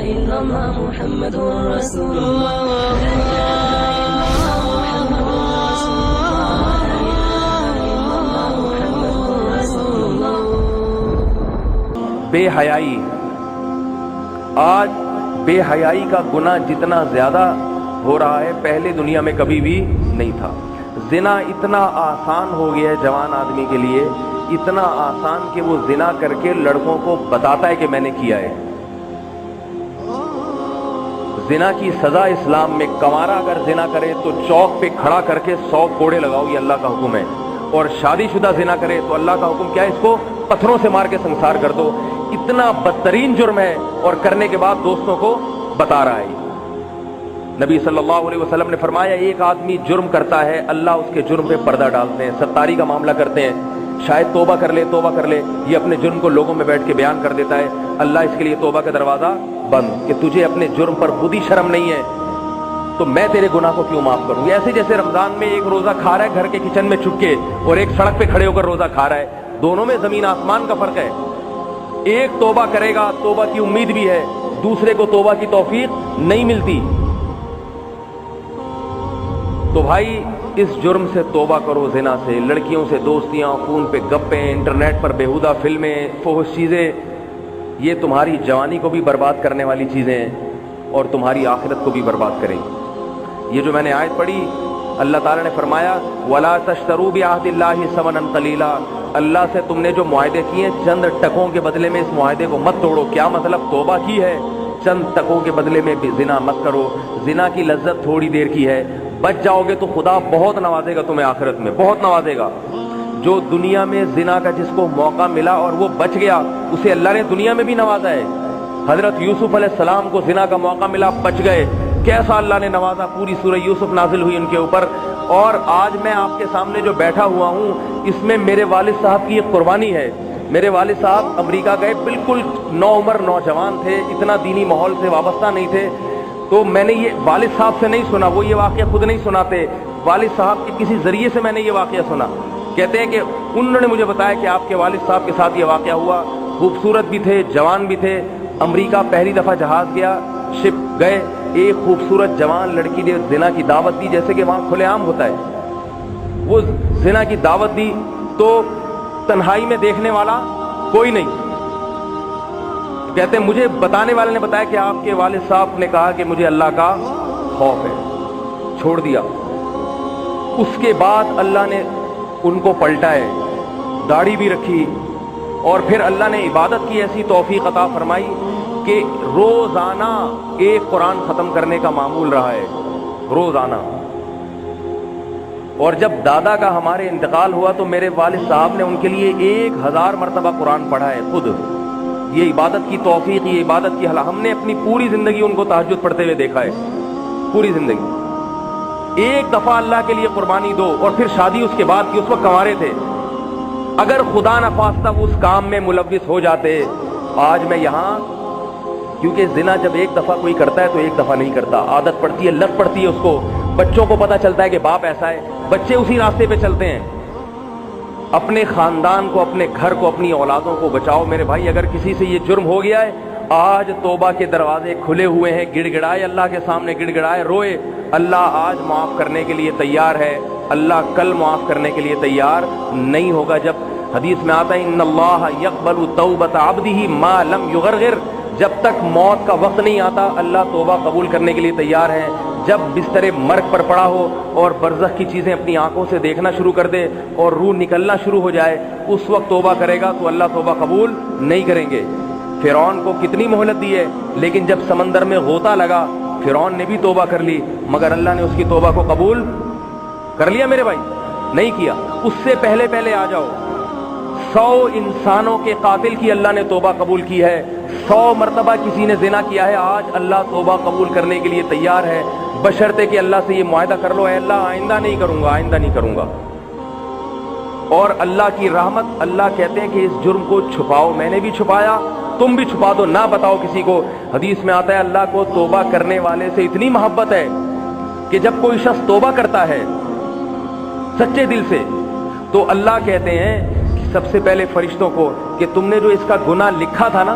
إلا الله محمد رسول الله بے حیائی. آج بے حیائی کا گناہ جتنا زیادہ ہو رہا ہے پہلے دنیا میں کبھی بھی نہیں تھا. زنا اتنا آسان ہو گیا ہے جوان آدمی کے لیے، اتنا آسان کہ وہ زنا کر کے لڑکوں کو بتاتا ہے کہ میں نے کیا ہے. زنا کی سزا اسلام میں، کنوارا اگر زنا کرے تو چوک پہ کھڑا کر کے 100 کوڑے لگاؤ، یہ اللہ کا حکم ہے. اور شادی شدہ زنا کرے تو اللہ کا حکم کیا ہے؟ اس کو پتھروں سے مار کے سنسار کر دو. اتنا بدترین جرم ہے، اور کرنے کے بعد دوستوں کو بتا رہا ہے. نبی صلی اللہ علیہ وسلم نے فرمایا ایک آدمی جرم کرتا ہے، اللہ اس کے جرم پہ پردہ ڈالتے ہیں، ستاری کا معاملہ کرتے ہیں. شاید توبہ کر لے، یہ اپنے جرم کو لوگوں میں بیٹھ کے بیان کر دیتا ہے، اللہ اس کے لیے توبہ کا دروازہ بند، کہ تجھے اپنے جرم پر خود ہی شرم نہیں ہے تو میں تیرے گناہ کو کیوں معاف کروں. ایسے جیسے رمضان میں ایک روزہ کھا رہا ہے گھر کے کچن میں چھپ کے، اور ایک سڑک پہ کھڑے ہو کر روزہ کھا رہا ہے، دونوں میں زمین آسمان کا فرق ہے. ایک توبہ کرے گا، توبہ کی امید بھی ہے، دوسرے کو توبہ کی توفیق نہیں ملتی. تو بھائی اس جرم سے توبہ کرو، زنا سے، لڑکیوں سے دوستیاں، فون پہ گپیں، انٹرنیٹ پر بیہودہ فلمیں، فحش چیزیں، یہ تمہاری جوانی کو بھی برباد کرنے والی چیزیں ہیں اور تمہاری آخرت کو بھی برباد کریں گی. یہ جو میں نے آیت پڑھی، اللہ تعالیٰ نے فرمایا وَلَا تَشْتَرُوا بِعَهْدِ اللَّهِ ثَمَنًا قَلِيلًا، اللہ سے تم نے جو معاہدے کیے چند ٹکوں کے بدلے میں اس معاہدے کو مت توڑو. کیا مطلب؟ توبہ کی ہے، چند ٹکوں کے بدلے میں بھی زنا مت کرو. زنا کی لذت تھوڑی دیر کی ہے، بچ جاؤ گے تو خدا بہت نوازے گا تمہیں، آخرت میں بہت نوازے گا. جو دنیا میں زنا کا جس کو موقع ملا اور وہ بچ گیا، اسے اللہ نے دنیا میں بھی نوازا ہے. حضرت یوسف علیہ السلام کو زنا کا موقع ملا، بچ گئے، کیسا اللہ نے نوازا. پوری سورہ یوسف نازل ہوئی ان کے اوپر. اور آج میں آپ کے سامنے جو بیٹھا ہوا ہوں، اس میں میرے والد صاحب کی ایک قربانی ہے. میرے والد صاحب امریکہ گئے، بالکل نوعمر نوجوان تھے، اتنا دینی ماحول سے وابستہ نہیں تھے. تو میں نے یہ والد صاحب سے نہیں سنا، وہ یہ واقعہ خود نہیں سناتے، والد صاحب کے کسی ذریعے سے میں نے یہ واقعہ سنا. کہتے ہیں کہ انہوں نے مجھے بتایا کہ آپ کے والد صاحب کے ساتھ یہ واقعہ ہوا. خوبصورت بھی تھے، جوان بھی تھے. امریکہ پہلی دفعہ جہاز گیا، شپ گئے، ایک خوبصورت جوان لڑکی نے زنا کی دعوت دی، جیسے کہ وہاں کھلے عام ہوتا ہے. وہ زنا کی دعوت دی تو تنہائی میں دیکھنے والا کوئی نہیں. کہتے ہیں مجھے بتانے والے نے بتایا کہ آپ کے والد صاحب نے کہا کہ مجھے اللہ کا خوف ہے، چھوڑ دیا. اس کے بعد اللہ نے ان کو پلٹا ہے، داڑھی بھی رکھی، اور پھر اللہ نے عبادت کی ایسی توفیق عطا فرمائی کہ روزانہ ایک قرآن ختم کرنے کا معمول رہا ہے، روزانہ. اور جب دادا کا ہمارے انتقال ہوا تو میرے والد صاحب نے ان کے لیے 1000 مرتبہ قرآن پڑھا ہے خود. یہ عبادت کی توفیق، یہ عبادت کی حالت، ہم نے اپنی پوری زندگی ان کو تہجد پڑھتے ہوئے دیکھا ہے، پوری زندگی. ایک دفعہ اللہ کے لیے قربانی دو. اور پھر شادی اس کے بعد کی، اس وقت کنوارے تھے. اگر خدا نخواستہ وہ اس کام میں ملوث ہو جاتے، آج میں یہاں، کیونکہ زنا جب ایک دفعہ کوئی کرتا ہے تو ایک دفعہ نہیں کرتا، عادت پڑتی ہے، لت پڑتی ہے اس کو. بچوں کو پتہ چلتا ہے کہ باپ ایسا ہے، بچے اسی راستے پہ چلتے ہیں. اپنے خاندان کو، اپنے گھر کو، اپنی اولادوں کو بچاؤ میرے بھائی. اگر کسی سے یہ جرم ہو گیا ہے، آج توبہ کے دروازے کھلے ہوئے ہیں، گڑ گڑائے اللہ کے سامنے، گڑ گڑائے روئے. اللہ آج معاف کرنے کے لیے تیار ہے، اللہ کل معاف کرنے کے لیے تیار نہیں ہوگا. جب حدیث میں آتا ہے ان اللہ یقبل توبۃ عبدہ ما لم یغرغر، جب تک موت کا وقت نہیں آتا اللہ توبہ قبول کرنے کے لیے تیار ہے. جب بستر مرگ پر پڑا ہو اور برزخ کی چیزیں اپنی آنکھوں سے دیکھنا شروع کر دے اور روح نکلنا شروع ہو جائے، اس وقت توبہ کرے گا تو اللہ توبہ قبول نہیں کریں گے. فرعون کو کتنی مہلت دی ہے، لیکن جب سمندر میں غوطہ لگا فرعون نے بھی توبہ کر لی، مگر اللہ نے اس کی توبہ کو قبول کر لیا میرے بھائی؟ نہیں کیا. اس سے پہلے پہلے آ جاؤ، 100 انسانوں کے قاتل کی اللہ نے توبہ قبول کی ہے. 100 مرتبہ کسی نے زنا کیا ہے، آج اللہ توبہ قبول کرنے کے لیے تیار ہے، بشرطے کہ اللہ سے یہ معاہدہ کر لو، اے اللہ آئندہ نہیں کروں گا، آئندہ نہیں کروں گا. اور اللہ کی رحمت، اللہ کہتے ہیں کہ اس جرم کو چھپاؤ. میں نے بھی چھپایا، تم بھی چھپا دو، نہ بتاؤ کسی کو. حدیث میں آتا ہے اللہ کو توبہ کرنے والے سے اتنی محبت ہے کہ جب کوئی شخص توبہ کرتا ہے سچے دل سے تو اللہ کہتے ہیں کہ سب سے پہلے فرشتوں کو کہ تم نے جو اس کا گناہ لکھا تھا نا،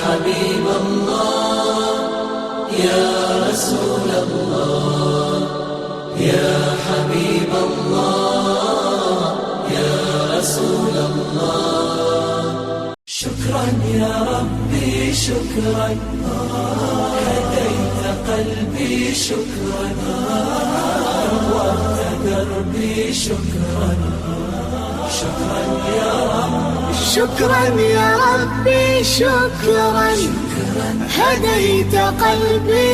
حبيب الله يا رسول الله يا حبيب الله يا رسول الله شكرا يا ربي شكرا هديت قلبي شكرا نورت دربي شكرا شكرا يا رب شكرا يا ربي شكرا هديت قلبي